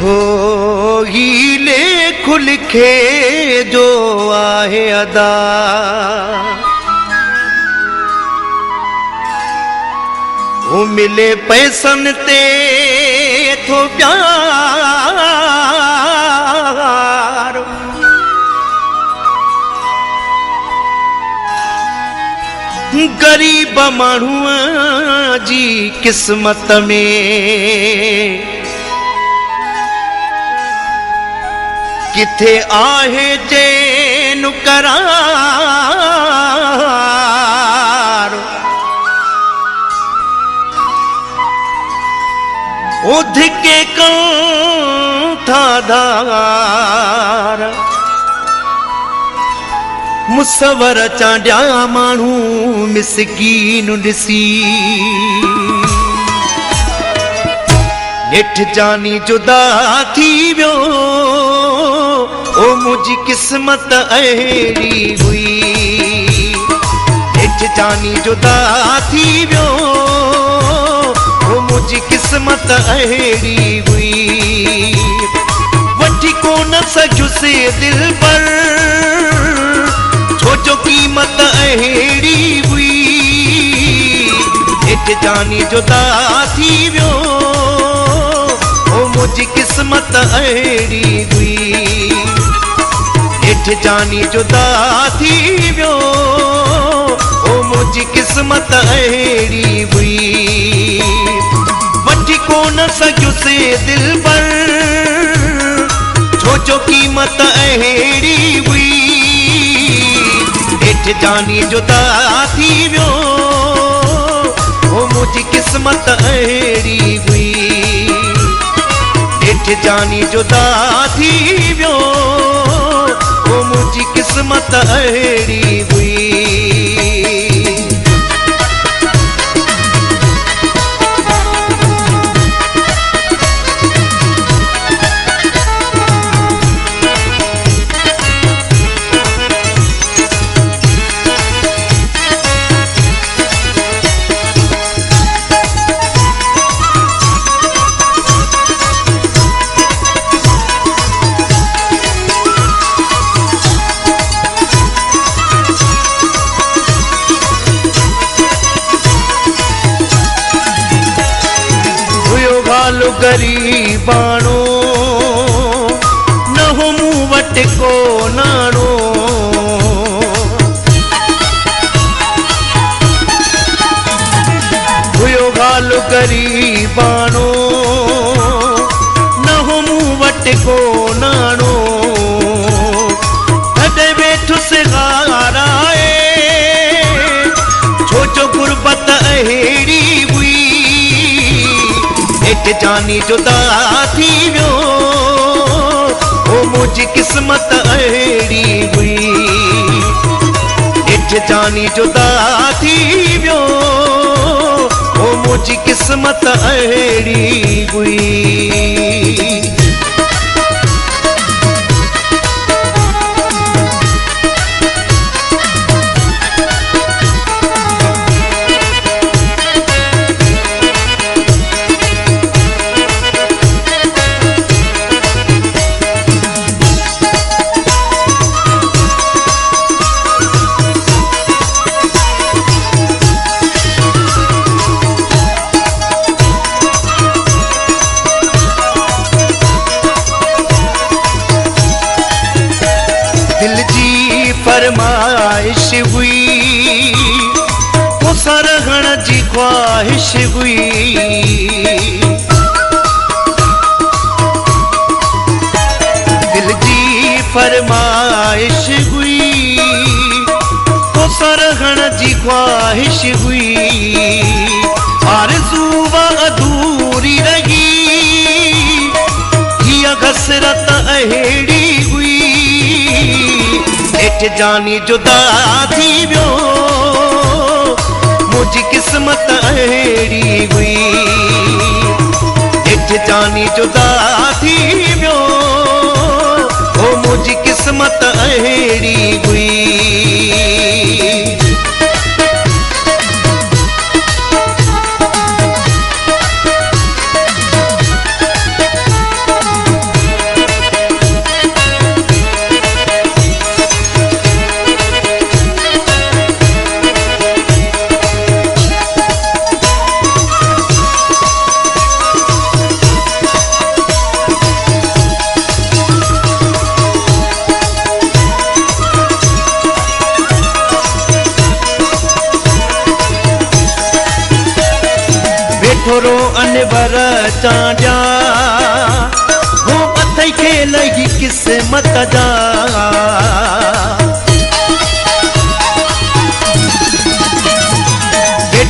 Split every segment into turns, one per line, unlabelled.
हो हीले खुल खे जो आहे अदा वो मिले पैसन ते थो प्यार गरीब माण्हूअ जी किस्मत में किथे आहे चैन करार उधके कंठा धार मुसवर चांडिया माण्हू मिसकीन ॾिसी नेठ जानी जुदा थी वियो ओ मुझी किस्मत अहिड़ी हुई नेठ जानी जुदा थी वियो ओ मुझी किस्मत अहिड़ी हुई वठी कोन सघियुसि दिल पर छो जो क़ीमत अहिड़ी हुई नेठ जानी जुदा थी वियो ओ मुझी किस्मत अहिड़ी हुई नेठ जानी जुदा थी वियो ओ मुझी किस्मत अहिड़ी हुई वठी कोन सघियुसि दिल पर छो जो क़ीमत अहिड़ी हुई नेठ जानी जुदा थी वियो ओ मुझी किस्मत अहिड़ी हुई नेठ जानी जुदा थी वियो ओ मुझी किस्मत अहिड़ी हुई गरीबाणो न हो मूं वटि को नाणो हुयो गालो गरीबाणो न हो मूं वटि को नाणो तॾहिं वेठुसि हाराए छो जो गुरबत अहिड़ी हुई नेठ जानी जुदा थी वियो ओ मुझी किस्मत अहिड़ी हुई नेठ जानी जुदा थी वियो ओ मुझी किस्मत अहिड़ी हुई दिल जी फरमाइश हुई वो सरहण जी ख्वाहिश हुई दिल जी फरमाइश हुई वो सरहण जी ख्वाहिश हुई आरज़ू अधूरी रही ये हसरत अहिड़ी हुई नेठ जानी जुदा थी वियो मुझी किस्मत अहिड़ी हुई नेठ जानी जुदा थी वियो ओ मुझी किस्मत अहिड़ी हुई थोरो अनवर चांजा हो अथई खे लगी किस्मत जा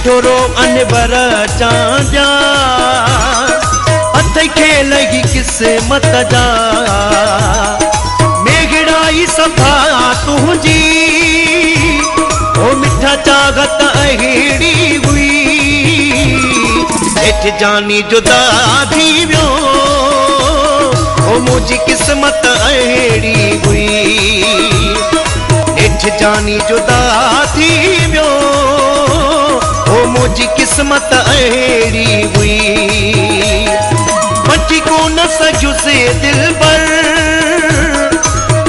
थोरो अनवर चांजा अथई खे लगी किस्मत जा मेघड़ाई सफा तुझी ओ मिठा चागत अहिड़ी हुई हेठ जानी जुदा थी वियो ओ मुझी किस्मत अहिड़ी हुई हेठ जानी जुदा थी वियो ओ मुझी किस्मत अहिड़ी हुई बची कोन सजुसे दिल पर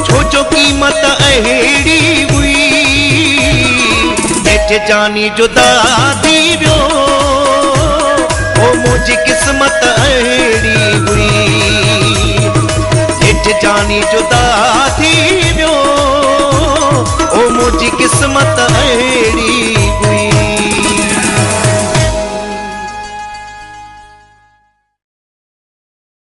छो जो कीमत अहिड़ी हुई हेठ जानी जुदा थी वियो ओ मुझी किस्मत अहिड़ी हुई हेठ जानी जुदा थी वियो ओ मुझी किस्मत अहिड़ी